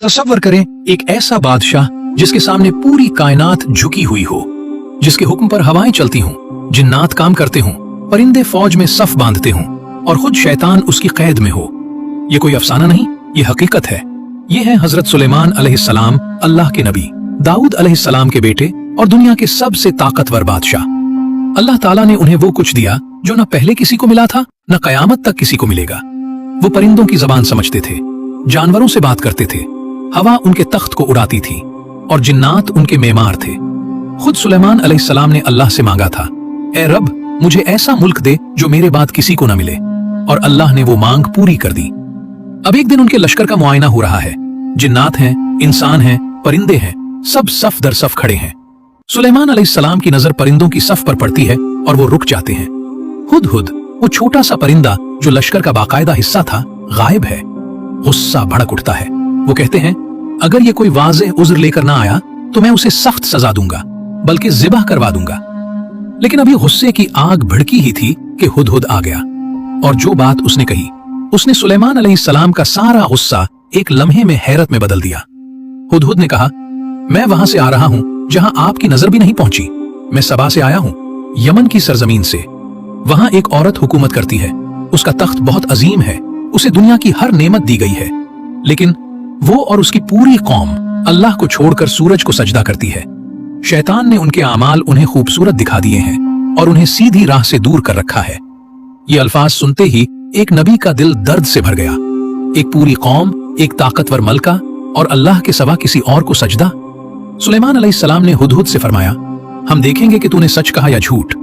तसव्वुर करें एक ऐसा बादशाह जिसके सामने पूरी कायनात झुकी हुई हो, जिसके हुक्म पर हवाएं चलती हों, जिन्नात काम करते हों, परिंदे फौज में सफ बांधते हों और खुद शैतान उसकी कैद में हो। ये कोई अफसाना नहीं, ये हकीकत है। ये है हजरत सुलेमान अलैहिस्सलाम, अल्लाह के नबी, दाऊद अलैहिस्सलाम के बेटे और दुनिया के सबसे ताकतवर बादशाह। अल्लाह ताला ने उन्हें वो कुछ दिया जो न पहले किसी को मिला था, न कयामत तक किसी को मिलेगा। वो परिंदों की जबान समझते थे, जानवरों से बात करते थे, हवा उनके तख्त को उड़ाती थी और जिन्नात उनके मेमार थे। खुद सुलेमान अलैहिस्सलाम ने अल्लाह से मांगा था, ए रब, मुझे ऐसा मुल्क दे जो मेरे बाद किसी को न मिले, और अल्लाह ने वो मांग पूरी कर दी। अब एक दिन उनके लश्कर का मुआयना हो रहा है। जिन्नात हैं, इंसान हैं, परिंदे हैं, सब सफ दर सफ खड़े हैं। सुलेमान अलैहिस्सलाम की नजर परिंदों की सफ पर पड़ती है और वो रुक जाते हैं। हुदहुद, वो छोटा सा परिंदा जो लश्कर का बाकायदा हिस्सा था, गायब है। गुस्सा भड़क उठता है। वो कहते हैं, अगर ये कोई वाज़ेह उज़्र लेकर ना आया तो मैं उसे सख्त सजा दूंगा, बल्कि ज़िबह करवा दूंगा। लेकिन अभी गुस्से की आग भड़की ही थी कि हुदहुद आ गया, और जो बात उसने कही, उसने सुलेमान अलैहिस्सलाम का सारा गुस्सा एक लम्हे में हैरत में बदल दिया। हुदहुद ने कहा, मैं वहां से आ रहा हूं जहां आपकी नजर भी नहीं पहुंची। मैं सबा से आया हूं, यमन की सरजमीन से। वहां एक औरत हुकूमत करती है, उसका तख्त बहुत अजीम है, उसे दुनिया की हर नेमत दी गई है, लेकिन वो और उसकी पूरी कौम अल्लाह को छोड़कर सूरज को सजदा करती है। शैतान ने उनके आमाल उन्हें खूबसूरत दिखा दिए हैं और उन्हें सीधी राह से दूर कर रखा है। ये अल्फाज सुनते ही एक नबी का दिल दर्द से भर गया। एक पूरी कौम, एक ताकतवर मलका और अल्लाह के सिवा किसी और को सजदा। सुलेमान अलैहिस्सलाम ने हुदहुद से फरमाया, हम देखेंगे कि तूने सच कहा या झूठ।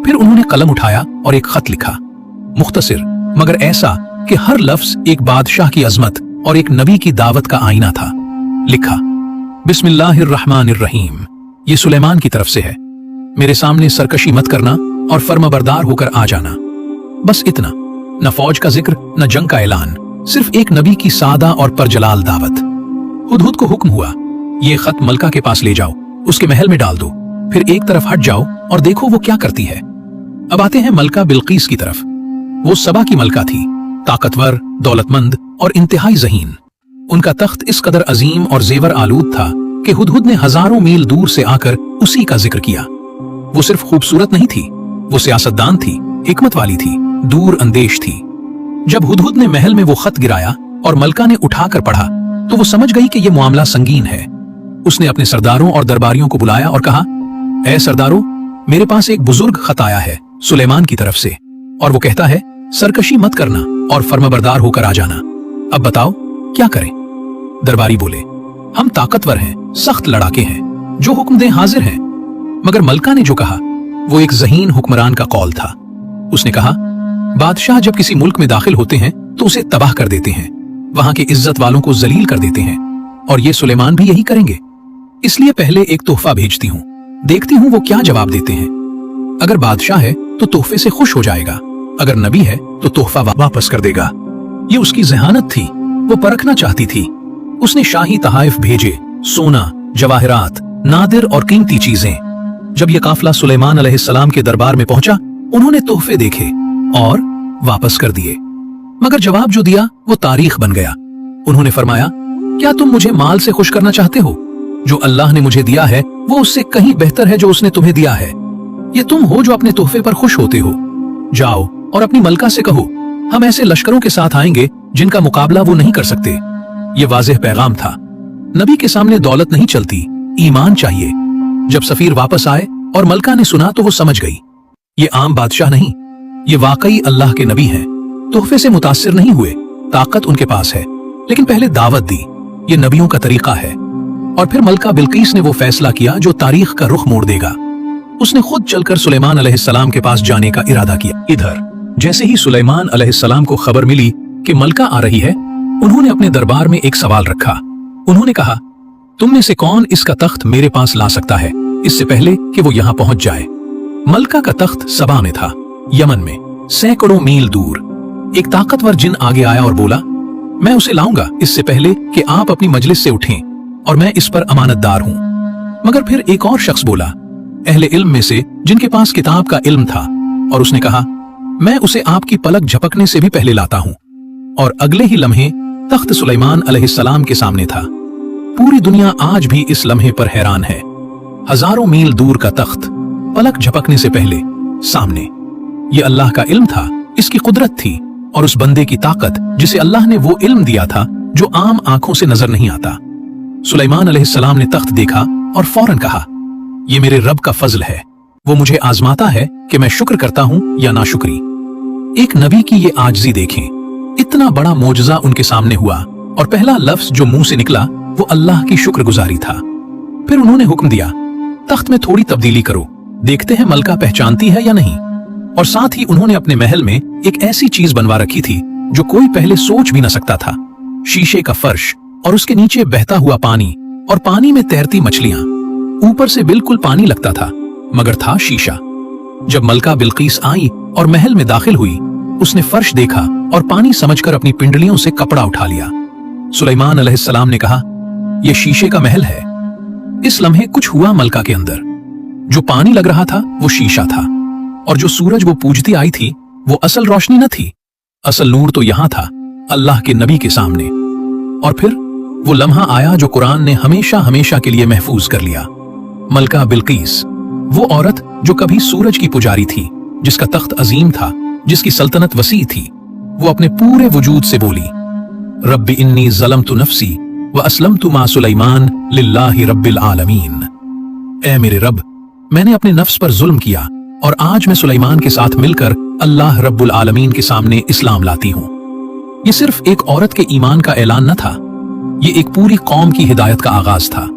फिर उन्होंने कलम उठाया और एक खत लिखा, मुख्तसर मगर ऐसा कि हर लफ्ज एक बादशाह की अजमत और एक नबी की दावत का आईना था। लिखा, बिस्मिल्लाहिर्रहमानिर्रहीम, ये सुलेमान की तरफ से है। मेरे सामने सरकशी मत करना और फर्माबरदार होकर आ जाना। बस इतना, न फौज का जिक्र, न जंग का ऐलान, सिर्फ एक नबी की सादा और परजलाल दावत। हुदहुद को हुक्म हुआ, ये खत मलका के पास ले जाओ, उसके महल में डाल दो, फिर एक तरफ हट जाओ और देखो वो क्या करती है। अब आते हैं मलका बिल्कीस की तरफ। वो सबा की मलका थी, ताकतवर, दौलतमंद और इंतहाई ज़हीन। उनका तख्त इस कदर अजीम और जेवर आलूद था कि हुदहुद ने हजारों मील दूर से आकर उसी का जिक्र किया। वो सिर्फ खूबसूरत नहीं थी, वो सियासतदान थी, हिकमत वाली थी, दूर अंदेश थी। जब हुदहुद ने महल में वो खत गिराया और मलका ने उठाकर पढ़ा तो वो समझ गई कि ये मामला संगीन है। उसने अपने सरदारों और दरबारियों को बुलाया और कहा, ऐ सरदारों, मेरे पास एक बुजुर्ग खत आया है सुलेमान की तरफ से, और वो कहता है, सरकशी मत करना और फर्माबरदार होकर आ जाना। अब बताओ क्या करें? दरबारी बोले, हम ताकतवर हैं, सख्त लड़ाके हैं, जो हुक्म दें हाजिर हैं। मगर मलका ने जो कहा वो एक ज़हीन हुक्मरान का कौल था। उसने कहा, बादशाह जब किसी मुल्क में दाखिल होते हैं तो उसे तबाह कर देते हैं, वहां के इज्जत वालों को जलील कर देते हैं, और ये सुलेमान भी यही करेंगे। इसलिए पहले एक तोहफा भेजती हूँ, देखती हूँ वो क्या जवाब देते हैं। अगर बादशाह है तो तोहफे से खुश हो जाएगा, अगर नबी है तो तोहफा वापस कर देगा। ये उसकी ज़हानत थी, वो परखना चाहती थी। उसने शाही तहाइफ भेजे, सोना, जवाहरात, नादिर और कीमती चीजें। जब ये काफिला सुलेमान अलैहिस्सलाम के दरबार में पहुंचा, उन्होंने तोहफे देखे और वापस कर दिए, मगर जवाब जो दिया वो तारीख बन गया। उन्होंने फरमाया, क्या तुम मुझे माल से खुश करना चाहते हो? जो अल्लाह ने मुझे दिया है वो उससे कहीं बेहतर है जो उसने तुम्हें दिया है। ये तुम हो जो अपने तोहफे पर खुश होते हो। जाओ और अपनी मलका से कहो, हम ऐसे लश्करों के साथ आएंगे जिनका मुकाबला वो नहीं कर सकते। ये वाज़ेह पैगाम था। नबी के सामने दौलत नहीं चलती, ईमान चाहिए। जब सफीर वापस आए और मलका ने सुना तो वो समझ गई, ये आम बादशाह नहीं, ये वाकई अल्लाह के नबी हैं। तोहफे से मुतासिर नहीं हुए, ताकत उनके पास है, लेकिन पहले दावत दी। ये नबियों का तरीका है। और फिर मलका बिल्कीस ने वो फैसला किया जो तारीख का रुख मोड़ देगा। उसने खुद चलकर सुलेमान अलैहिस्सलाम के पास जाने का इरादा किया। इधर जैसे ही सुलेमान अलैहिस्सलाम को खबर मिली कि मलका आ रही है, उन्होंने अपने दरबार में एक सवाल रखा। उन्होंने कहा, तुम में से कौन इसका तख्त मेरे पास ला सकता है इससे पहले कि वो यहाँ पहुंच जाए? मलका का तख्त सबा में था, यमन में, सैकड़ों मील दूर। एक ताकतवर जिन आगे आया और बोला, मैं उसे लाऊंगा इससे पहले कि आप अपनी मजलिस से उठें, और मैं इस पर अमानतदार हूं। मगर फिर एक और शख्स बोला, अहले इल्म में से जिनके पास किताब का इल्म था, और उसने कहा, मैं उसे आपकी पलक झपकने से भी पहले लाता हूं। और अगले ही लम्हे तख्त सुलेमान अलैहिस्सलाम के सामने था। पूरी दुनिया आज भी इस लम्हे पर हैरान है। हजारों मील दूर का तख्त पलक झपकने से पहले सामने। ये अल्लाह का इल्म था, इसकी कुदरत थी और उस बंदे की ताकत जिसे अल्लाह ने वो इल्म दिया था जो आम आंखों से नजर नहीं आता। सुलेमान अलैहिस्सलाम ने तख्त देखा और फौरन कहा, ये मेरे रब का फजल है, वो मुझे आजमाता है कि मैं शुक्र करता हूं या नाशुक्री। एक नबी की ये आजिज़ी देखें, इतना बड़ा मोजज़ा उनके सामने हुआ और पहला लफ्ज जो मुंह से निकला वो अल्लाह की शुक्रगुजारी था। फिर उन्होंने हुक्म दिया, तख्त में थोड़ी तब्दीली करो, देखते हैं मलका पहचानती है या नहीं। और साथ ही उन्होंने अपने महल में एक ऐसी चीज बनवा रखी थी जो कोई पहले सोच भी न सकता था। शीशे का फर्श और उसके नीचे बहता हुआ पानी और पानी में तैरती मछलियां। ऊपर से बिल्कुल पानी लगता था मगर था शीशा। जब मलका बिल्कीस आई और महल में दाखिल हुई, उसने फर्श देखा और पानी समझकर अपनी पिंडलियों से कपड़ा उठा लिया। सुलेमान अलैहिस्सलाम ने कहा, यह शीशे का महल है। इस लम्हे कुछ हुआ मलका के अंदर। जो पानी लग रहा था वो शीशा था और जो सूरज वो पूजती आई थी वो असल रोशनी न थी। असल नूर तो यहां था, अल्लाह के नबी के सामने। और फिर वो लम्हा आया जो कुरान ने हमेशा हमेशा के लिए महफूज कर लिया। मलका बिल्कीस, वो औरत जो कभी सूरज की पुजारी थी, जिसका तख्त अजीम था, जिसकी सल्तनत वसी थी, वो अपने पूरे वजूद से बोली, रब्बी इन्नी ज़लमतु नफ्सी व अस्लमतु मा सुलेमान लिल्लाहि रब्बिल आलमीन। ऐ मेरे रब, मैंने अपने नफ्स पर जुल्म किया और आज मैं सुलेमान के साथ मिलकर अल्लाह रब्बुल आलमीन के सामने इस्लाम लाती हूं। ये सिर्फ एक औरत के ईमान का ऐलान न था, ये एक पूरी कौम की हिदायत का आगाज था।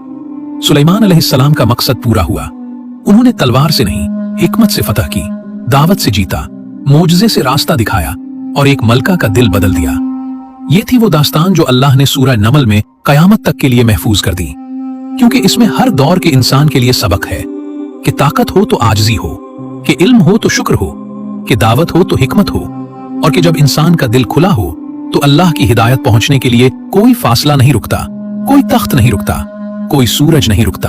सुलेमान अलैहिस्सलाम का मकसद पूरा हुआ। उन्होंने तलवार से नहीं, हिकमत से फतह की, दावत से जीता, मोजज़े से रास्ता दिखाया और एक मलका का दिल बदल दिया। ये थी वो दास्तान जो अल्लाह ने सूरह नमल में कयामत तक के लिए महफूज कर दी, क्योंकि इसमें हर दौर के इंसान के लिए सबक है कि ताकत हो तो आजिज़ी हो, कि इल्म हो तो शुक्र हो, कि दावत हो तो हिकमत हो, और कि जब इंसान का दिल खुला हो तो अल्लाह की हिदायत पहुंचने के लिए कोई फासला नहीं रुकता, कोई तख्त नहीं रुकता, कोई सूरज नहीं रुकता।